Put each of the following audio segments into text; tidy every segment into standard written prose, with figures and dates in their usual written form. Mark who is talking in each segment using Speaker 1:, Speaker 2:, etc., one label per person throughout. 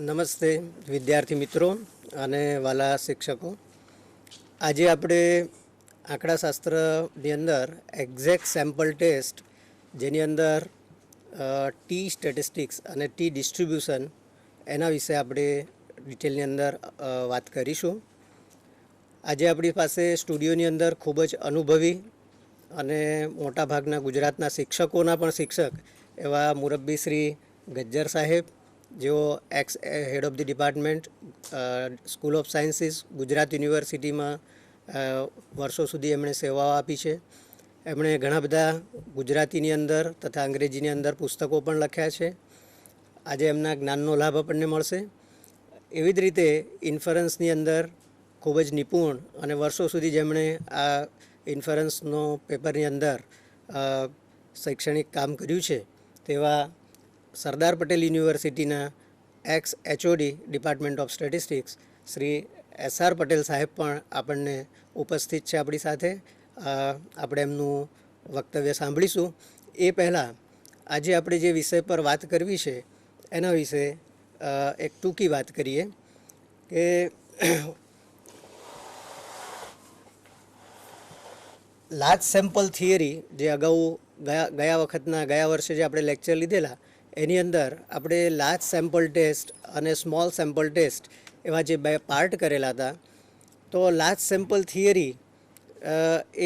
Speaker 1: નમસ્તે વિદ્યાર્થી મિત્રો અને વાલા શિક્ષકો. આજે આપણે આંકડાશાસ્ત્રની અંદર એક્ઝેક્ટ સેમ્પલ ટેસ્ટ, જેની અંદર ટી સ્ટેટિસ્ટિક્સ અને ટી ડિસ્ટ્રીબ્યુશન, એના વિશે આપણે ડિટેલની અંદર વાત કરીશું. આજે આપણી પાસે સ્ટુડિયોની અંદર ખૂબ જ અનુભવી અને મોટાભાગના ગુજરાતના શિક્ષકોના પણ શિક્ષક એવા મુરબ્બી શ્રી ગજ્જર સાહેબ, જેઓ ex head of the department school of sciences Gujarat યુનિવર્સિટીમાં વર્ષો સુધી એમણે સેવાઓ આપી છે. એમણે ઘણા બધા ગુજરાતીની અંદર તથા અંગ્રેજીની અંદર પુસ્તકો પણ લખ્યા છે. આજે એમના જ્ઞાનનો લાભ આપણને મળશે. એવી જ રીતે ઇન્ફરન્સની અંદર ખૂબ જ નિપુણ અને વર્ષો સુધી જેમણે આ ઇન્ફરન્સનો પેપરની અંદર શૈક્ષણિક કામ કર્યું છે તેવા સરદાર પટેલ યુનિવર્સિટીના x HOD department of statistics Shri SR Patel સાહેબ પણ આપણને ઉપસ્થિત છે આપણી સાથે. આપણે એમનું વક્તવ્ય સાંભળીશું. એ પહેલાં આજે આપણે જે વિષય પર વાત કરવી છે એના વિશે એક ટૂંકી વાત કરીએ કે લાર્જ સેમ્પલ થિયરી, જે અગાઉ ગયા વર્ષે જે આપણે લેક્ચર લીધેલા એની અંદર આપણે લાર્જ સેમ્પલ ટેસ્ટ અને સ્મોલ સેમ્પલ ટેસ્ટ એવા જે બે પાર્ટ કરેલા હતા. તો લાર્જ સેમ્પલ થિયરી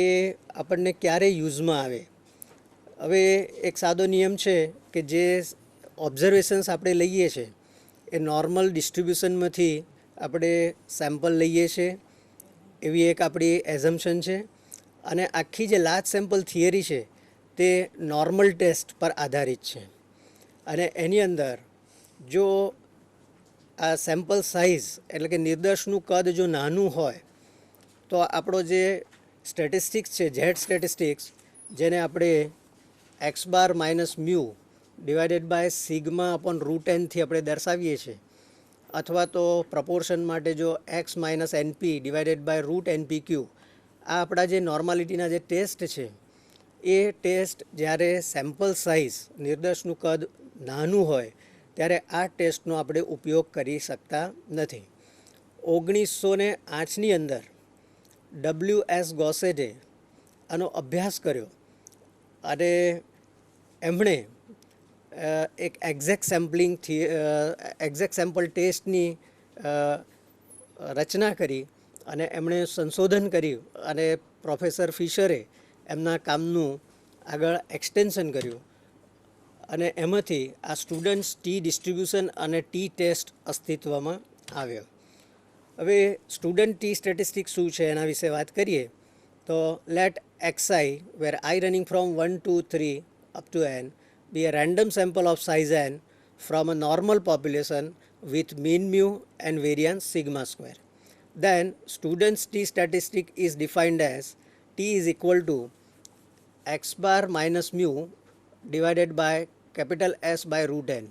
Speaker 1: એ આપણને ક્યારે યુઝમાં આવે? હવે એક સાદો નિયમ છે કે જે ઓબ્ઝર્વેશન્સ આપણે લઈએ છીએ એ નોર્મલ ડિસ્ટ્રીબ્યુશનમાંથી આપણે સેમ્પલ લઈએ છીએ, એવી એક આપણી એઝમ્પશન છે. અને આખી જે લાર્જ સેમ્પલ થિયરી છે તે નોર્મલ ટેસ્ટ પર આધારિત છે. અને એની અંદર જો આ સેમ્પલ સાઇઝ એટલે કે નિર્દેશનું કદ જો નાનું હોય તો આપણો જે સ્ટેટિસ્ટિક્સ છે, ઝેડ સ્ટેટિસ્ટિક્સ, જેને આપણે X bar minus mu divided by sigma upon root એનથી આપણે દર્શાવીએ છીએ, અથવા તો પ્રપોર્શન માટે જો X minus NP divided by root NP Q, આ આપણા જે નોર્માલિટીના જે ટેસ્ટ છે એ ટેસ્ટ જ્યારે સેમ્પલ સાઇઝ નિર્દેશનું કદ નાનું હોય ત્યારે આ ટેસ્ટનો આપણે ઉપયોગ કરી શકતા નથી. 1908ની અંદર ડબલ્યુ.એસ. ગોસેટે આનો અભ્યાસ કર્યો અને એમણે એક એક્ઝેક્ટ સેમ્પલ ટેસ્ટની રચના કરી અને એમણે સંશોધન કર્યું અને પ્રોફેસર ફિશરે એમના કામનું આગળ એક્સટેન્શન કર્યું અને એમાંથી આ સ્ટુડન્ટ્સ ટી ડિસ્ટ્રીબ્યુશન અને ટી ટેસ્ટ અસ્તિત્વમાં આવ્યો. હવે સ્ટુડન્ટ ટી સ્ટેટિસ્ટિક્સ શું છે એના વિશે વાત કરીએ તો late xi where I running from 1 to 3 up to n be a random sample of size n from a normal population with mean mu and variance sigma square. Then students t statistic is defined as t is equal to x bar minus mu divided by capital S by root n,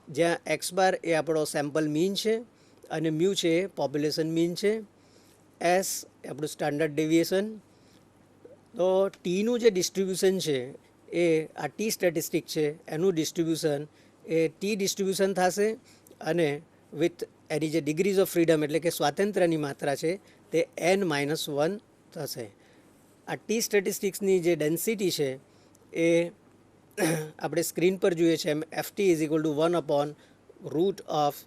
Speaker 1: જ્યાં x bar એ આપણો sample mean છે અને mu છે એ population mean છે, S એ આપણું standard deviation. તો ટીનું જે distribution છે એ આ ટી સ્ટેટિસ્ટિક છે એનું ડિસ્ટ્રીબ્યુશન એ ટી ડિસ્ટ્રીબ્યુશન થશે અને વિથ એની જે ડિગ્રીઝ ઓફ ફ્રીડમ એટલે કે સ્વાતંત્ર્યની માત્રા છે તે n-1 થશે. આ ટી સ્ટેટિસ્ટિક્સની જે ડેન્સિટી છે એ આપણે સ્ક્રીન પર જોઈએ છે એમ F T is equal to 1 upon root of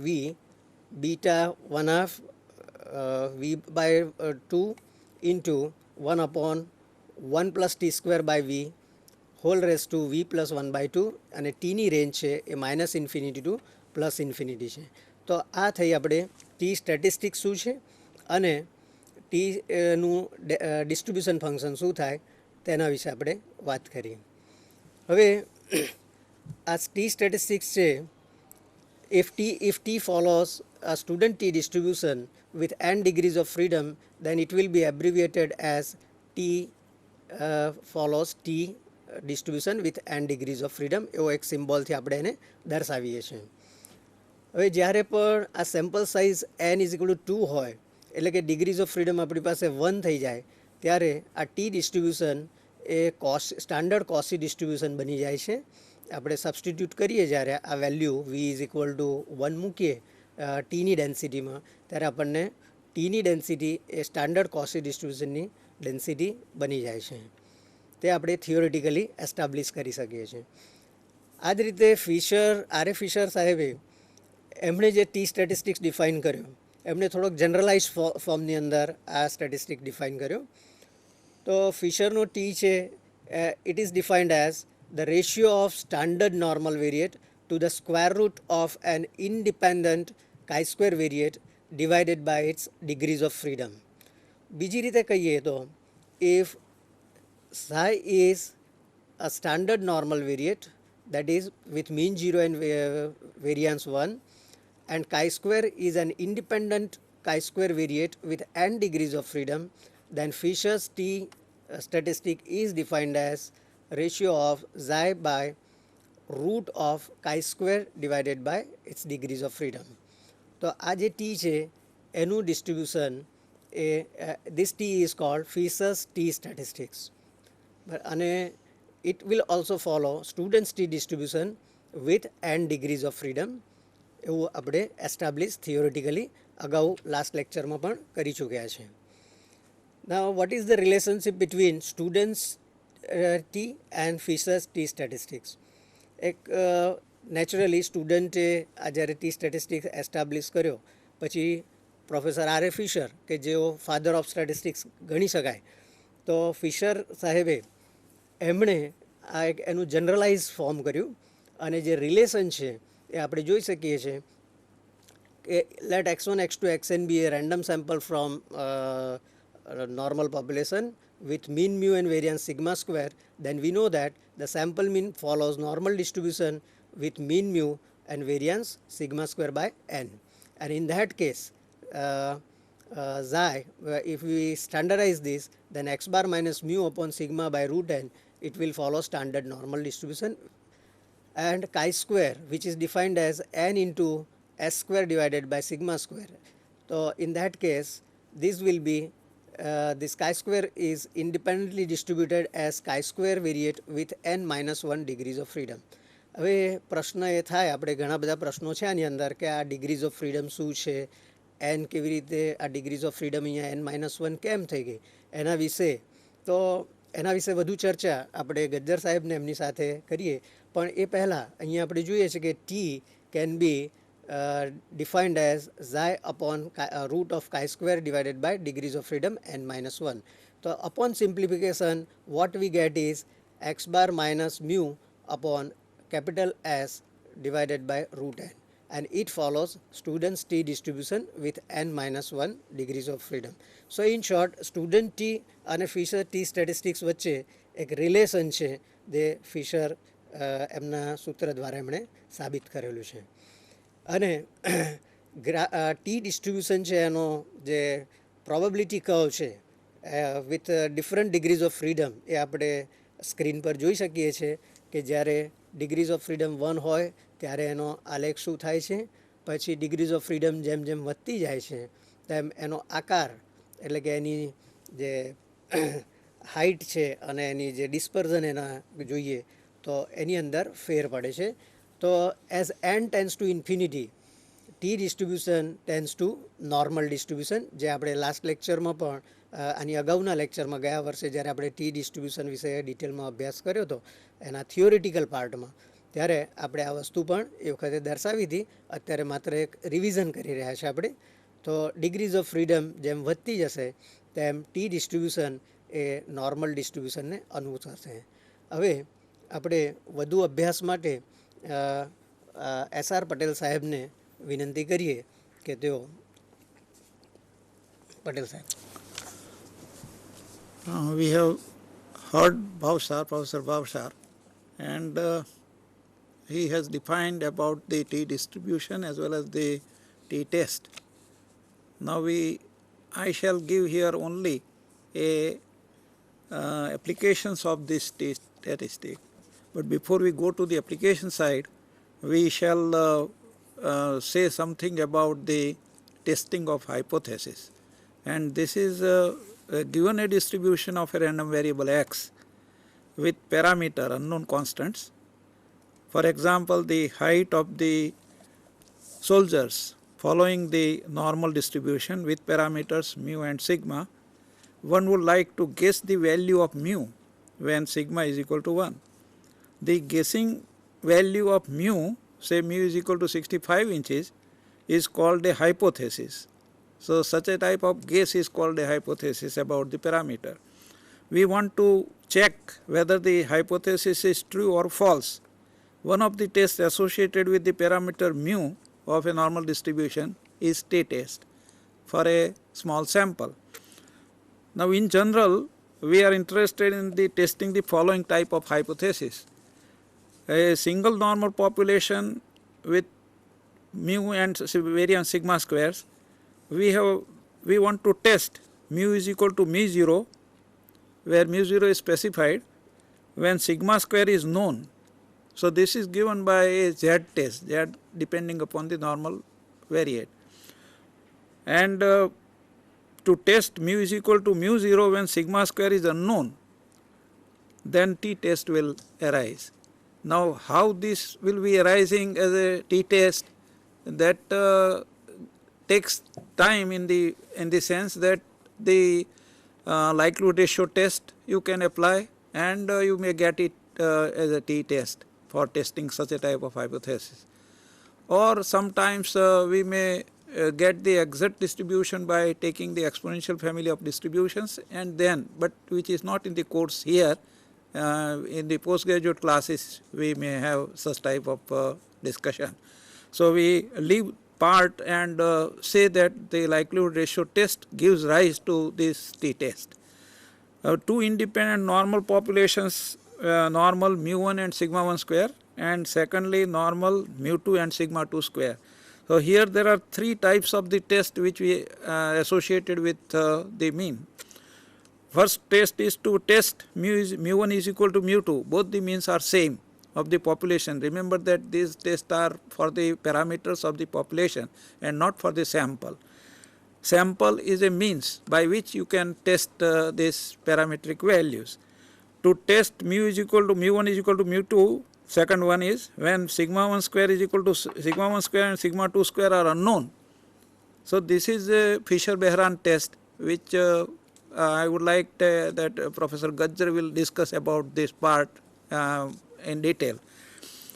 Speaker 1: V beta 1/2 V by 2 into 1 upon 1 plus T square by V whole raise to V plus 1/2, અને ટીની રેન્જ છે એ minus infinity to plus infinity છે. તો આ થઈ આપણે ટી સ્ટેટિસ્ટિક્સ શું છે અને ટીનું ડિસ્ટ્રીબ્યુશન ફંક્શન શું થાય તેના વિશે આપણે વાત કરીએ. હવે આ ટી સ્ટેટિસ્ટિક્સ છે, if t follows a student t distribution with n degrees of freedom, then it will be abbreviated as t follows t distribution with n degrees of freedom. એવો એક સિમ્બોલથી આપણે એને દર્શાવીએ છીએ. હવે જ્યારે પણ આ sample size n is equal two 2 હોય એટલે કે ડિગ્રીઝ ઓફ ફ્રીડમ આપણી પાસે 1 થઈ જાય ત્યારે આ ટી ડિસ્ટ્રીબ્યુશન એ સ્ટાન્ડર્ડ કોસી ડિસ્ટ્રીબ્યુશન બની જાય છે આપણે સબસ્ટિટ્યૂટ કરીએ જ્યારે આ value V is equal to 1 મૂકીએ ટીની ડેન્સિટીમાં, ત્યારે આપણને ટીની ડેન્સિટી એ સ્ટાન્ડર્ડ કોસી ડિસ્ટ્રીબ્યુશનની ડેન્સિટી બની જાય છે. તે આપણે થિયોરિટિકલી એસ્ટાબ્લિશ કરી શકીએ છીએ. આ જ રીતે આર એ ફિશર સાહેબે એમણે જે ટી સ્ટેટિસ્ટિક્સ ડિફાઇન કર્યો, એમણે થોડોક જનરલાઇઝ ફોર્મની અંદર આ સ્ટેટિસ્ટિક ડિફાઇન કર્યો. તો ફિશરનો ટી છે, it is defined as the ratio of standard normal variate to the square root of N independent chi-square variate divided by its degrees of freedom. બીજી રીતે કહીએ તો if psi is a standard normal variate, that is with mean 0 and variance 1, and chi-square is an independent chi-square variate with n degrees of freedom, then Fisher's T statistic is defined as ratio of psi by root of chi-square divided by its degrees of freedom. તો આ જે T છે એનું distribution A this T is called Fisher's T statistics. અને it will also follow students T distribution with n degrees of freedom. એવું આપણે establish theoretically અગાઉ last લેક્ચરમાં પણ કરી ચૂક્યા છે. Now what is the relationship between students T and Fisher's T statistics? એક નેચરલી સ્ટુડન્ટે આ જ્યારે ટી સ્ટેટિસ્ટિક્સ એસ્ટાબ્લિશ કર્યો પછી પ્રોફેસર આર એ ફિશર કે જેઓ ફાધર ઓફ સ્ટેટિસ્ટિક્સ ગણી શકાય, તો ફિશર સાહેબે એમણે આ એક એનું જનરલાઇઝ ફોર્મ કર્યું અને જે રિલેશન છે એ આપણે જોઈ શકીએ છીએ કે late x1 x2 xn be a random sample from normal population with mean mu and variance sigma square, then we know that the sample mean follows normal distribution with mean mu and variance sigma square by n. And in that case xi, if we standardize this, then x bar minus mu upon sigma by root n, it will follow standard normal distribution. And chi-square, which is defined as n into s square divided by sigma square, so in that case this will be this chi-square is independently distributed as chi-square variate with n minus 1 degrees of freedom. હવે પ્રશ્ન એ થાય, આપણે ઘણા બધા પ્રશ્નો છે આની અંદર કે આ ડિગ્રીઝ ઓફ ફ્રીડમ શું છે, એન કેવી રીતે આ ડિગ્રીઝ ઓફ ફ્રીડમ અહીંયા n-1 કેમ થઈ ગઈ, એના વિશે વધુ ચર્ચા આપણે ગજ્જર સાહેબને એમની સાથે કરીએ. પણ એ પહેલાં અહીંયા આપણે જોઈએ છે કે T can be defined as xi upon root of chi-square divided by degrees of freedom n-1. So upon simplification what we get is x bar minus mu upon capital S divided by root n, and it follows students T distribution with n-1 degrees of freedom. So in short, student T and Fisher T statistics વચ્ચે એક relation છે જે Fisher એમના સૂત્ર દ્વારા એમણે સાબિત કરેલું છે. અને ટી ડિસ્ટ્રીબ્યુશન છે એનો જે પ્રોબેબિલિટી કર્વ છે with different degrees of freedom એ આપણે સ્ક્રીન પર જોઈ શકીએ છીએ કે જ્યારે ડિગ્રીઝ ઓફ ફ્રીડમ 1 હોય ત્યારે એનો આલેખ શું થાય છે, પછી ડિગ્રીઝ ઓફ ફ્રીડમ જેમ જેમ વધતી જાય છે તેમ એનો આકાર એટલે કે એની જે હાઇટ છે અને એની જે ડિસ્પર્ઝન એના જોઈએ તો એની અંદર ફેર પડે છે. તો as n tense two infinity T distribution tense two normal distribution, જે આપણે લાસ્ટ લેક્ચરમાં પણ આની અગાઉના લેક્ચરમાં ગયા વર્ષે જ્યારે આપણે ટી ડિસ્ટ્રીબ્યુશન વિશે ડિટેલમાં અભ્યાસ કર્યો હતો એના થિયોરિટિકલ પાર્ટમાં, ત્યારે આપણે આ વસ્તુ પણ એ વખતે દર્શાવી હતી. અત્યારે માત્ર એક રિવિઝન કરી રહ્યા છે આપણે. તો ડિગ્રીઝ ઓફ ફ્રીડમ જેમ વધતી જશે તેમ ટી ડિસ્ટ્રીબ્યુશન એ નોર્મલ ડિસ્ટ્રીબ્યુશનને અનુસરશે. હવે આપણે વધુ અભ્યાસ માટે SR પટેલ સાહેબને વિનંતી કરીએ કે તેઓ પટેલ સાહેબ.
Speaker 2: We have heard Bhavsar, Professor Bhavsar, and he has defined about the T distribution as well as the T test. Now I shall give here only a applications of this T statistic. But before we go to the application side, we shall say something about the testing of hypothesis. And this is given a distribution of a random variable x with parameter unknown constants, For example, the height of the soldiers following the normal distribution with parameters mu and sigma, one would like to guess the value of mu when sigma is equal to 1. The guessing value of mu, say mu is equal to 65 inches, is called a hypothesis. So, such a type of guess is called a hypothesis about the parameter. We want to check whether the hypothesis is true or false. One of the tests associated with the parameter mu of a normal distribution is t-test for a small sample. Now, in general, we are interested in the testing the following type of hypothesis. A single normal population with mu and variance sigma squares, we want to test mu is equal to mu 0, where mu 0 is specified when sigma square is known. So, this is given by a z test, z depending upon the normal variate. And to test mu is equal to mu 0 when sigma square is unknown, then t-test will arise. Now, how this will be arising as a t-test, that takes time in the sense that the likelihood ratio test you can apply, and you may get it as a t-test for testing such a type of hypothesis. Or sometimes we may get the exact distribution by taking the exponential family of distributions, and then, but which is not in the course here, in the postgraduate classes we may have such type of discussion. So, we leave part and say that the likelihood ratio test gives rise to this t-test. Two independent normal populations, normal mu 1 and sigma 1 square, and secondly normal mu 2 and sigma 2 square. So, here there are three types of the test which we associated with the mean. First test is to test mu 1 is equal to mu 2, both the means are same of the population. Remember that these tests are for the parameters of the population and not for the sample. Sample is a means by which you can test these parametric values. To test mu is equal to mu 1 is equal to mu 2, second one is when sigma 1 square is equal to sigma 1 square and sigma 2 square are unknown. So, this is a Fisher-Behran test which I would like that Professor Gajjar will discuss about this part in detail.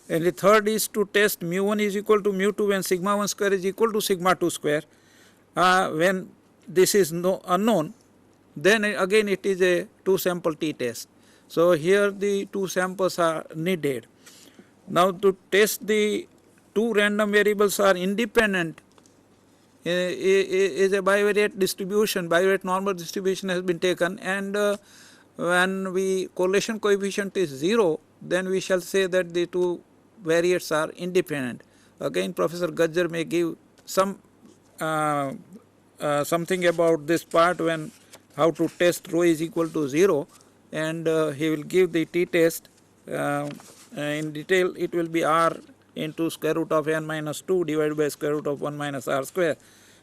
Speaker 2: And the third is to test mu 1 is equal to mu 2 when sigma 1 square is equal to sigma 2 square. When this is unknown, then again it is a two sample t-test. So, here the two samples are needed. Now, to test the two random variables are independent is a bivariate distribution, bivariate normal distribution has been taken, and when we correlation coefficient is 0, then we shall say that the two variates are independent. Again Professor Gajjar may give some something about this part when how to test rho is equal to 0, and he will give the t-test in detail. It will be r into square root of n minus 2 divided by square root of 1 minus r square,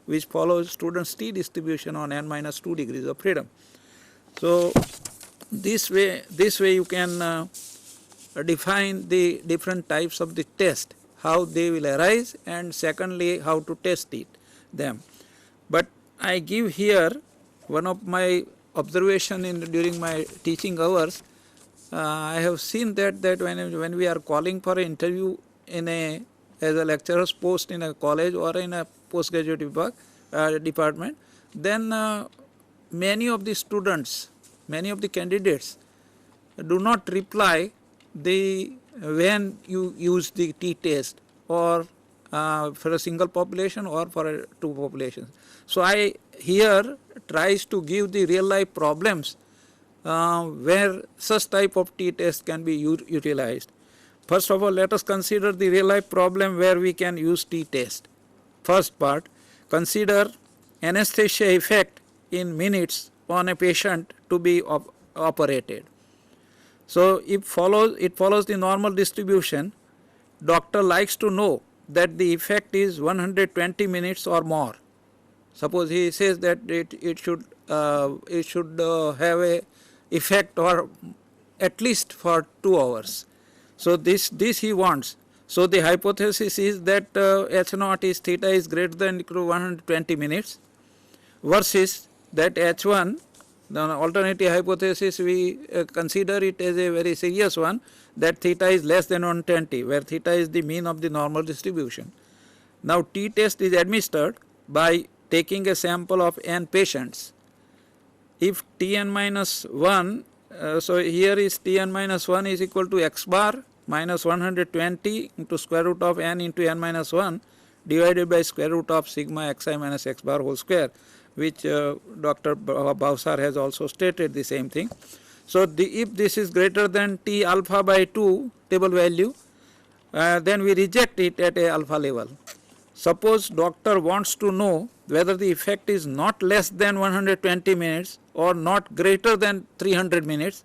Speaker 2: which follows students' t distribution on n minus 2 degrees of freedom. So, this way you can define the different types of the test, how they will arise, and secondly how to test them. But I give here one of my observation during my teaching hours. I have seen that when we are calling for an interview as a lecturer's post in a college or in a postgraduate department, then many of the students, many of the candidates do not reply when you use the t-test or for a single population or for two populations. So, I here tries to give the real life problems where such type of t-test can be utilized. First of all, let us consider the real life problem where we can use t-test. First part, consider anesthesia effect in minutes on a patient to be operated. So, it follows the normal distribution. Doctor likes to know that the effect is 120 minutes or more. Suppose he says that it should have a effect or at least for 2 hours. So this he wants. So the hypothesis is that H naught is theta is greater than equal to 120 minutes versus that H1, the alternative hypothesis we consider it as a very serious one, that theta is less than 120, where theta is the mean of the normal distribution. Now t test is administered by taking a sample of n patients. If Tn minus 1, so here is Tn minus 1 is equal to x bar minus 120 into square root of n into n minus 1 divided by square root of sigma xi minus x bar whole square, which Dr. Bhavsar has also stated the same thing. So if this is greater than T alpha by 2 table value, then we reject it at a alpha level. Suppose doctor wants to know whether the effect is not less than 120 minutes or not greater than 300 minutes,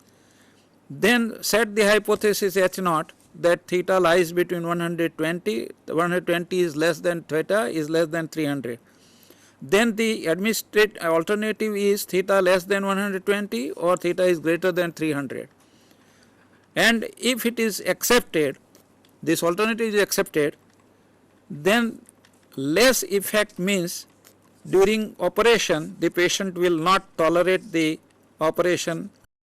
Speaker 2: then set the hypothesis H naught that theta lies between 120 is less than theta is less than 300. Then the administrative alternative is theta less than 120 or theta is greater than 300. And if it is accepted, this alternative is accepted, then less effect means during operation the patient will not tolerate the operation